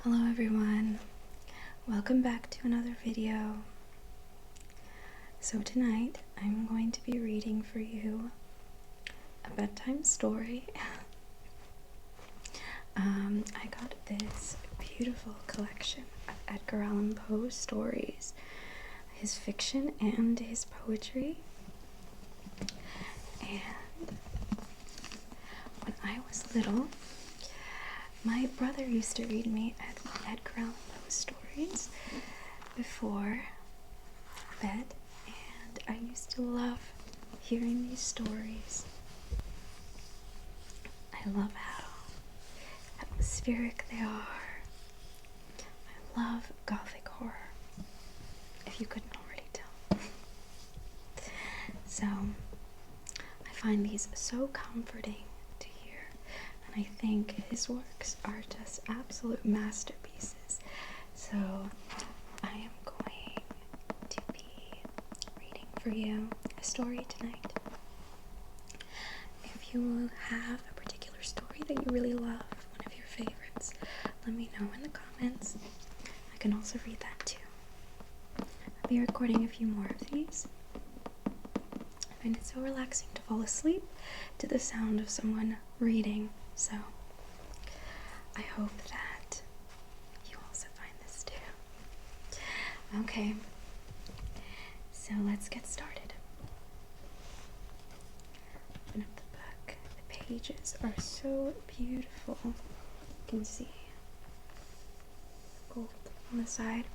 Hello everyone, welcome back to another video. So tonight I'm going to be reading for you a bedtime story. I got this beautiful collection of Edgar Allan Poe stories, his fiction and his poetry. And when I was little, my brother used to read me Edgar Allan Poe stories before bed, and I used to love hearing these stories. I love how atmospheric they are. I love gothic horror, if you couldn't already tell. So, I find these so comforting to hear, and I think his works are just absolute masterpieces. So, I am going to be reading for you a story tonight. If you have a particular story that you really love, one of your favorites, let me know in the comments. I can also read that too. I'll be recording a few more of these. I find it so relaxing to fall asleep to the sound of someone reading, so I hope that you also find this too. Okay, so let's get started. Open up the book. The pages are so beautiful. You can see gold on the side.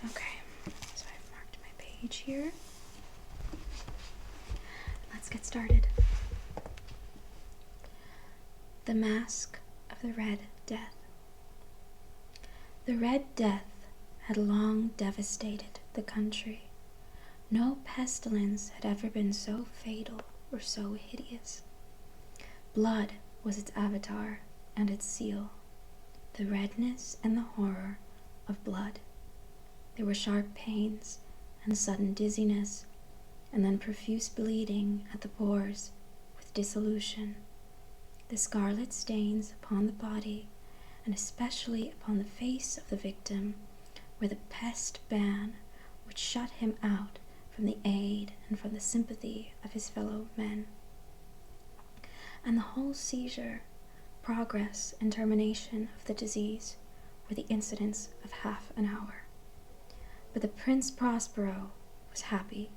Okay, so I've marked my page here. Let's get started. The Masque of the Red Death. The Red Death had long devastated the country. No pestilence had ever been so fatal or so hideous. Blood was its avatar and its seal, the redness and the horror of blood. There were sharp pains and sudden dizziness, and then profuse bleeding at the pores with dissolution. The scarlet stains upon the body, and especially upon the face of the victim, were the pest ban which shut him out from the aid and from the sympathy of his fellow men. And the whole seizure, progress, and termination of the disease were the incidents of half an hour. But the Prince Prospero was happy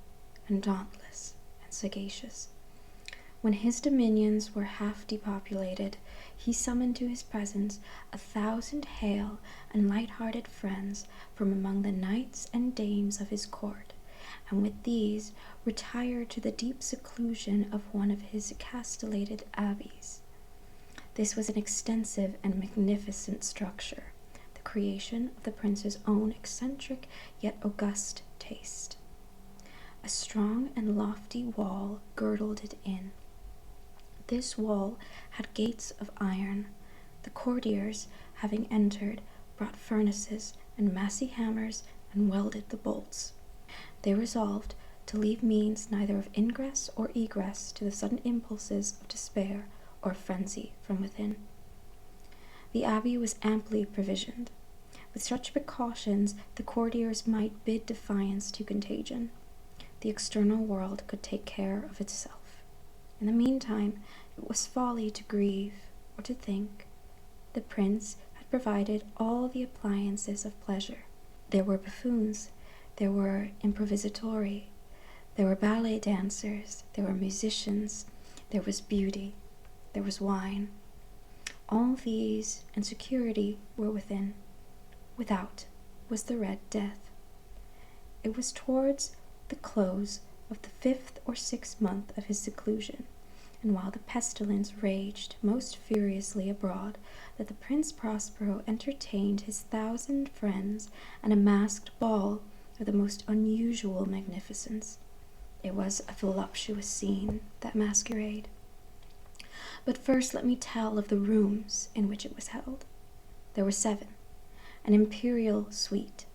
and dauntless and sagacious. When his dominions were half depopulated, he summoned to his presence 1,000 hale and light-hearted friends from among the knights and dames of his court, and with these retired to the deep seclusion of one of his castellated abbeys. This was an extensive and magnificent structure, the creation of the prince's own eccentric yet august taste. A strong and lofty wall girdled it in. This wall had gates of iron. The courtiers, having entered, brought furnaces and massy hammers and welded the bolts. They resolved to leave means neither of ingress or egress to the sudden impulses of despair or frenzy from within. The abbey was amply provisioned. With such precautions, the courtiers might bid defiance to contagion. The external world could take care of itself. In the meantime, it was folly to grieve or to think. The prince had provided all the appliances of pleasure. There were buffoons, there were improvisatori, there were ballet dancers, there were musicians, there was beauty, there was wine. All these and security were within. Without was the Red Death. It was towards the close of the 5th or 6th month of his seclusion, and while the pestilence raged most furiously abroad, that the Prince Prospero entertained his 1,000 friends and a masked ball of the most unusual magnificence. It was a voluptuous scene, that masquerade. But first let me tell of the rooms in which it was held. There were 7, an imperial suite.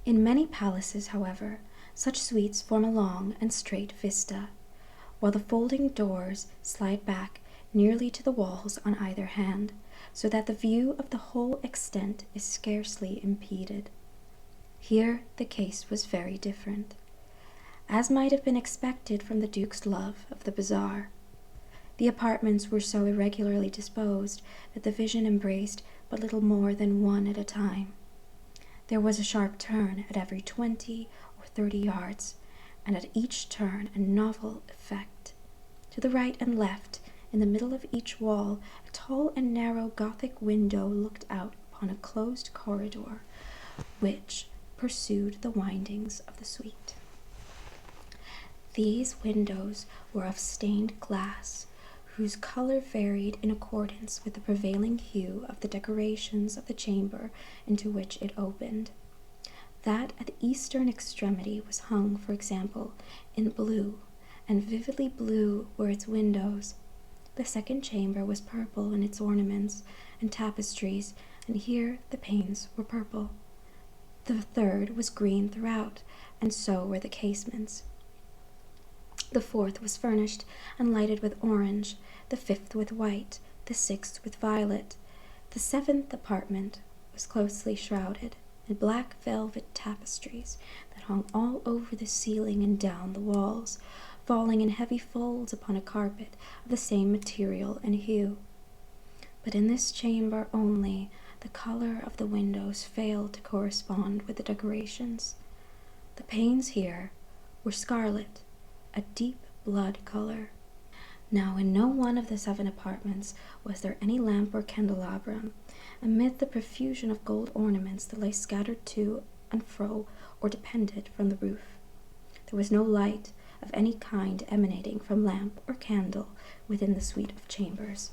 In many palaces, however, such suites form a long and straight vista, while the folding doors slide back nearly to the walls on either hand, so that the view of the whole extent is scarcely impeded. Here the case was very different, as might have been expected from the Duke's love of the bizarre. The apartments were so irregularly disposed that the vision embraced but little more than one at a time. There was a sharp turn at every 20 or 30 yards, and at each turn a novel effect. To the right and left, in the middle of each wall, a tall and narrow Gothic window looked out upon a closed corridor, which pursued the windings of the suite. These windows were of stained glass, whose color varied in accordance with the prevailing hue of the decorations of the chamber into which it opened. That at the eastern extremity was hung, for example, in blue, and vividly blue were its windows. The second chamber was purple in its ornaments and tapestries, and here the panes were purple. The third was green throughout, and so were the casements. The fourth was furnished and lighted with orange, the fifth with white, the sixth with violet. The seventh apartment was closely shrouded in black velvet tapestries that hung all over the ceiling and down the walls, falling in heavy folds upon a carpet of the same material and hue. But in this chamber only, the color of the windows failed to correspond with the decorations. The panes here were scarlet, a deep blood color. Now in no one of the 7 apartments was there any lamp or candelabrum, amid the profusion of gold ornaments that lay scattered to and fro or depended from the roof. There was no light of any kind emanating from lamp or candle within the suite of chambers.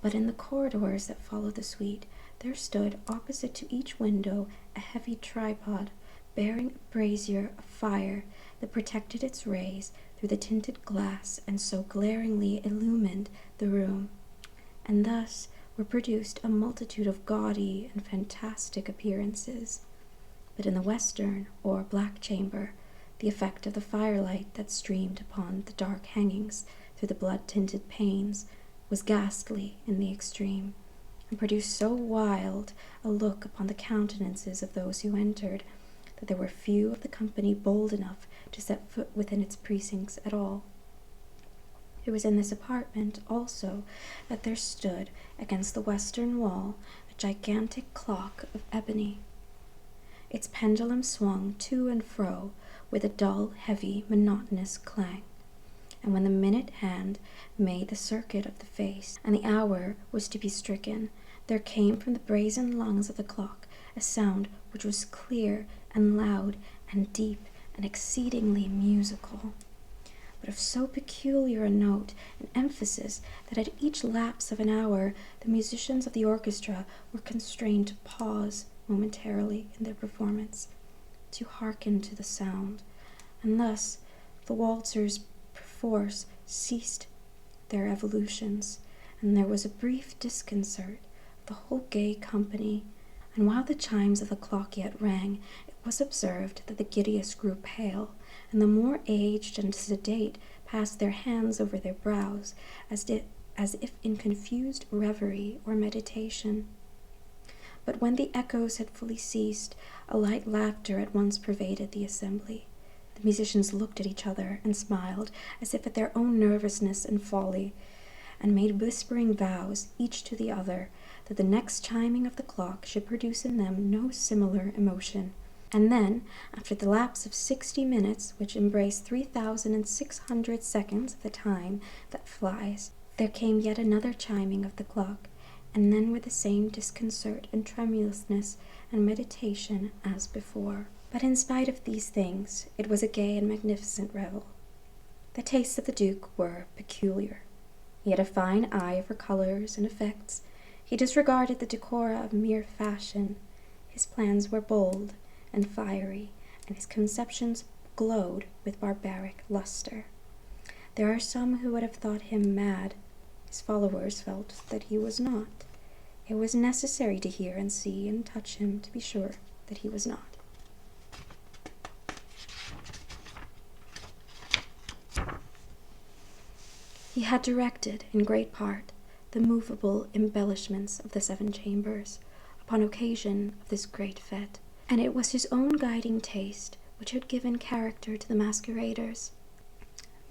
But in the corridors that followed the suite, there stood opposite to each window a heavy tripod, bearing a brazier of fire that protected its rays through the tinted glass and so glaringly illumined the room. And thus were produced a multitude of gaudy and fantastic appearances. But in the western, or black chamber, the effect of the firelight that streamed upon the dark hangings through the blood-tinted panes was ghastly in the extreme, and produced so wild a look upon the countenances of those who entered, that there were few of the company bold enough to set foot within its precincts at all. It was in this apartment, also, that there stood, against the western wall, a gigantic clock of ebony. Its pendulum swung to and fro with a dull, heavy, monotonous clang, and when the minute hand made the circuit of the face, and the hour was to be stricken, there came from the brazen lungs of the clock a sound which was clear and loud and deep and exceedingly musical, but of so peculiar a note and emphasis that at each lapse of an hour the musicians of the orchestra were constrained to pause momentarily in their performance, to hearken to the sound, and thus the waltzers perforce ceased their evolutions, and there was a brief disconcert of the whole gay company. And while the chimes of the clock yet rang, it was observed that the giddiest grew pale, and the more aged and sedate passed their hands over their brows, as if in confused reverie or meditation. But when the echoes had fully ceased, a light laughter at once pervaded the assembly. The musicians looked at each other and smiled, as if at their own nervousness and folly, and made whispering vows, each to the other, that the next chiming of the clock should produce in them no similar emotion. And then, after the lapse of 60 minutes, which embraced 3,600 seconds of the time that flies, there came yet another chiming of the clock, and then with the same disconcert and tremulousness and meditation as before. But in spite of these things, it was a gay and magnificent revel. The tastes of the Duke were peculiar. He had a fine eye for colors and effects. He disregarded the decora of mere fashion. His plans were bold and fiery, and his conceptions glowed with barbaric luster. There are some who would have thought him mad. His followers felt that he was not. It was necessary to hear and see and touch him to be sure that he was not. He had directed, in great part, the movable embellishments of the 7 chambers upon occasion of this great fete, and it was his own guiding taste which had given character to the masqueraders.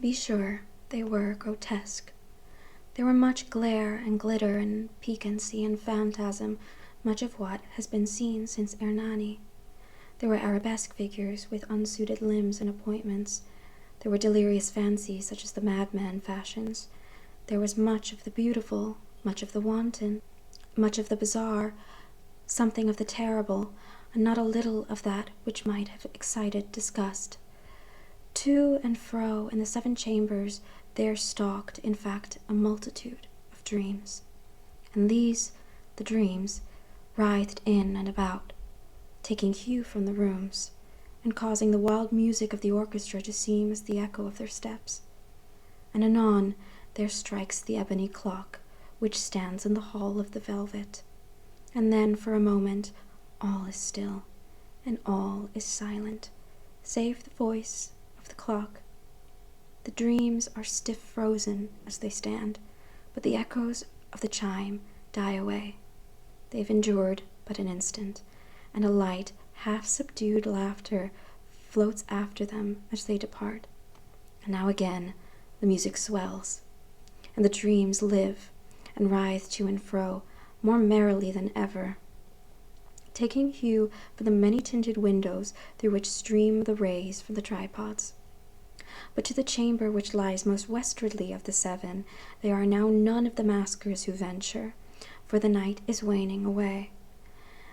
Be sure, they were grotesque. There were much glare and glitter and piquancy and phantasm, much of what has been seen since Hernani. There were arabesque figures with unsuited limbs and appointments. There were delirious fancies such as the madman fashions. There was much of the beautiful, much of the wanton, much of the bizarre, something of the terrible, and not a little of that which might have excited disgust. To and fro in the 7 chambers there stalked, in fact, a multitude of dreams. And these, the dreams, writhed in and about, taking hue from the rooms, and causing the wild music of the orchestra to seem as the echo of their steps. And anon there strikes the ebony clock, which stands in the hall of the velvet. And then for a moment all is still, and all is silent, save the voice of the clock. The dreams are stiff frozen as they stand, but the echoes of the chime die away. They have endured but an instant, and a light, half-subdued laughter floats after them as they depart. And now again the music swells, and the dreams live and writhe to and fro more merrily than ever, taking hue from the many-tinted windows through which stream the rays from the tripods. But to the chamber which lies most westwardly of the 7, there are now none of the maskers who venture, for the night is waning away,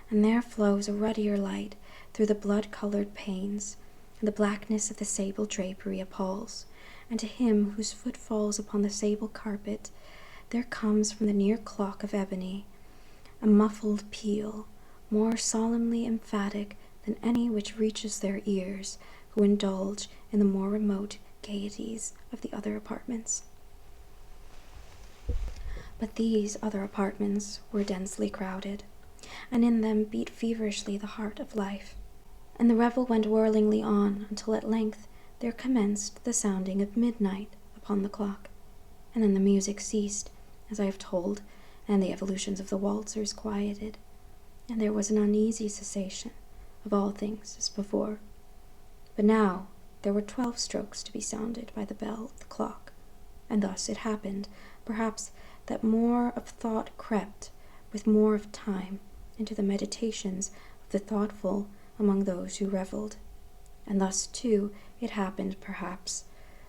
and there flows a ruddier light through the blood-colored panes, and the blackness of the sable drapery appalls, and to him whose foot falls upon the sable carpet, there comes from the near clock of ebony a muffled peal, more solemnly emphatic than any which reaches their ears, who indulge in the more remote gaieties of the other apartments. But these other apartments were densely crowded, and in them beat feverishly the heart of life, and the revel went whirlingly on until at length there commenced the sounding of midnight upon the clock, and then the music ceased, as I have told, and the evolutions of the waltzers quieted, and there was an uneasy cessation of all things as before. But now there were 12 strokes to be sounded by the bell of the clock, and thus it happened, perhaps, that more of thought crept, with more of time, into the meditations of the thoughtful among those who revelled. And thus, too, it happened, perhaps,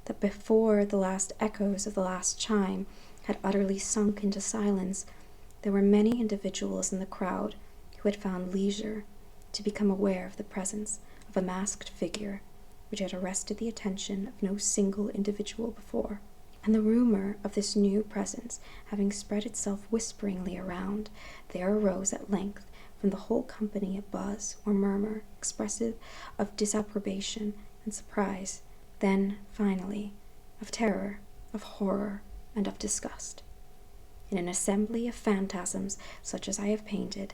that before the last echoes of the last chime had utterly sunk into silence, there were many individuals in the crowd who had found leisure to become aware of the presence of a masked figure which had arrested the attention of no single individual before. And the rumor of this new presence having spread itself whisperingly around, there arose at length from the whole company a buzz or murmur expressive of disapprobation and surprise, then, finally, of terror, of horror, and of disgust. In an assembly of phantasms such as I have painted,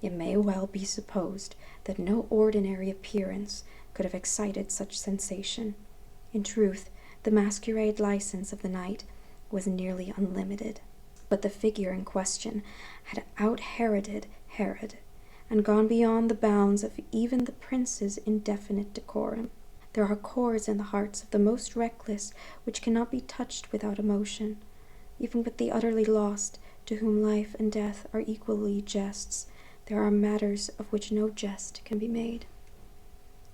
it may well be supposed that no ordinary appearance could have excited such sensation. In truth, the masquerade license of the night was nearly unlimited, but the figure in question had out-Heroded Herod, and gone beyond the bounds of even the prince's indefinite decorum. There are chords in the hearts of the most reckless which cannot be touched without emotion, even with the utterly lost, to whom life and death are equally jests. There are matters of which no jest can be made.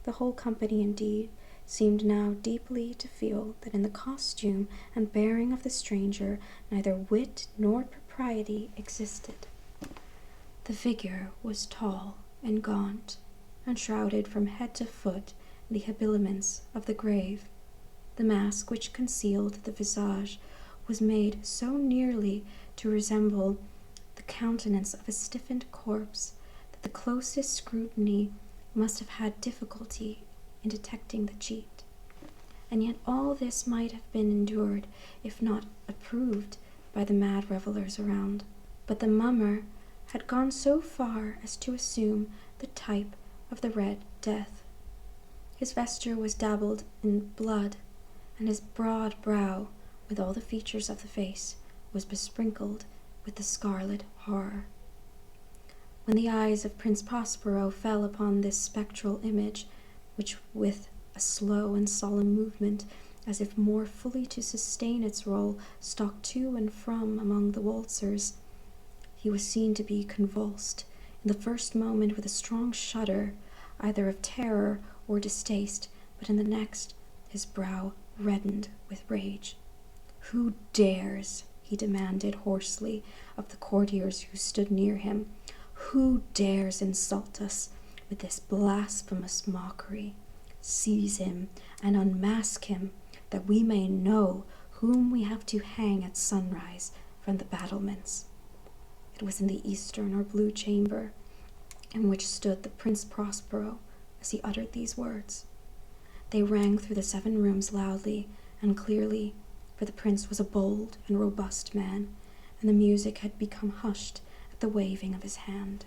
The whole company, indeed, seemed now deeply to feel that in the costume and bearing of the stranger neither wit nor propriety existed. The figure was tall and gaunt, and shrouded from head to foot in the habiliments of the grave. The mask which concealed the visage was made so nearly to resemble the countenance of a stiffened corpse that the closest scrutiny must have had difficulty in detecting the cheat. And yet all this might have been endured, if not approved, by the mad revellers around. But the mummer had gone so far as to assume the type of the Red Death. His vesture was dabbled in blood, and his broad brow, with all the features of the face, was besprinkled with the scarlet horror. When the eyes of Prince Prospero fell upon this spectral image, which with a slow and solemn movement, as if more fully to sustain its role, stalked to and from among the waltzers, he was seen to be convulsed, in the first moment with a strong shudder, either of terror or distaste, but in the next his brow reddened with rage. "Who dares," he demanded hoarsely of the courtiers who stood near him, "who dares insult us with this blasphemous mockery? Seize him and unmask him, that we may know whom we have to hang at sunrise from the battlements." It was in the eastern or blue chamber, in which stood the Prince Prospero as he uttered these words. They rang through the 7 rooms loudly and clearly, for the prince was a bold and robust man, and the music had become hushed at the waving of his hand.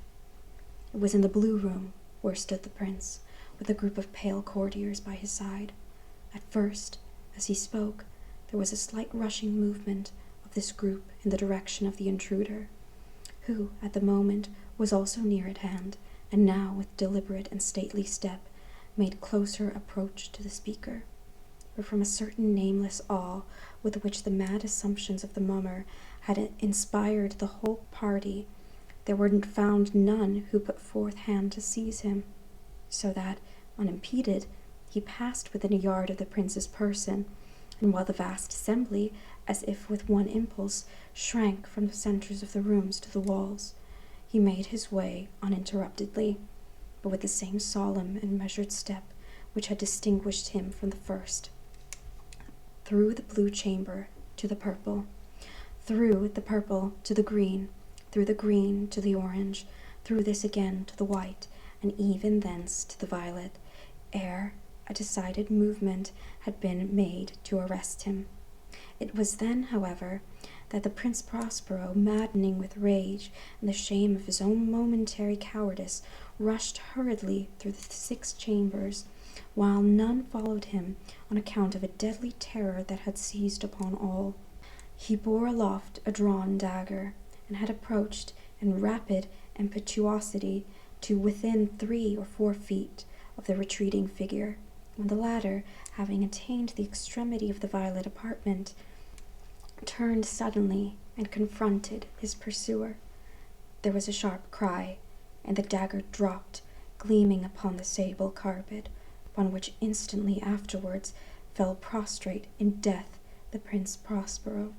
It was in the blue room where stood the prince, with a group of pale courtiers by his side. At first, as he spoke, there was a slight rushing movement of this group in the direction of the intruder, who, at the moment, was also near at hand, and now, with deliberate and stately step, made closer approach to the speaker. But from a certain nameless awe with which the mad assumptions of the mummer had inspired the whole party, there were found none who put forth hand to seize him, so that, unimpeded, he passed within a yard of the prince's person, and while the vast assembly, as if with one impulse, shrank from the centers of the rooms to the walls, he made his way uninterruptedly, but with the same solemn and measured step which had distinguished him from the first, through the blue chamber to the purple, through the purple to the green, through the green to the orange, through this again to the white, and even thence to the violet, ere a decided movement had been made to arrest him. It was then, however, that the Prince Prospero, maddening with rage and the shame of his own momentary cowardice, rushed hurriedly through the 6 chambers, while none followed him on account of a deadly terror that had seized upon all. He bore aloft a drawn dagger, and had approached in rapid impetuosity to within 3 or 4 feet of the retreating figure, when the latter, having attained the extremity of the violet apartment, turned suddenly and confronted his pursuer. There was a sharp cry, and the dagger dropped, gleaming upon the sable carpet, upon which instantly afterwards fell prostrate in death the Prince Prospero.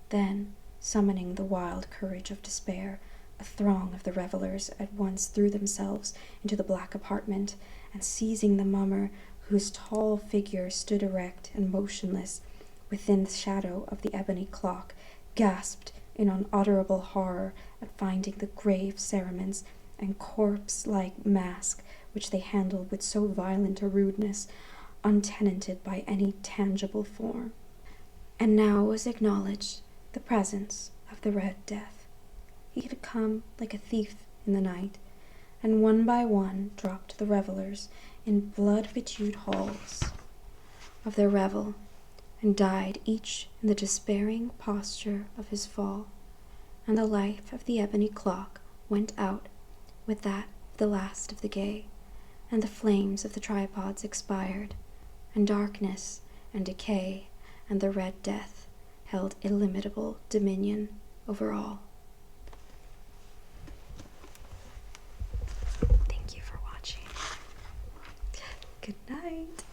Then, summoning the wild courage of despair, a throng of the revellers at once threw themselves into the black apartment, and seizing the mummer, whose tall figure stood erect and motionless within the shadow of the ebony clock, gasped in unutterable horror at finding the grave cerements and corpse-like mask which they handled with so violent a rudeness, untenanted by any tangible form. And now was acknowledged the presence of the Red Death. He had come like a thief in the night, and one by one dropped the revellers in blood-bedewed halls of their revel, and died each in the despairing posture of his fall, and the life of the ebony clock went out with that of the last of the gay, and the flames of the tripods expired, and darkness and decay and the Red Death held illimitable dominion over all. Thank you for watching. Good night.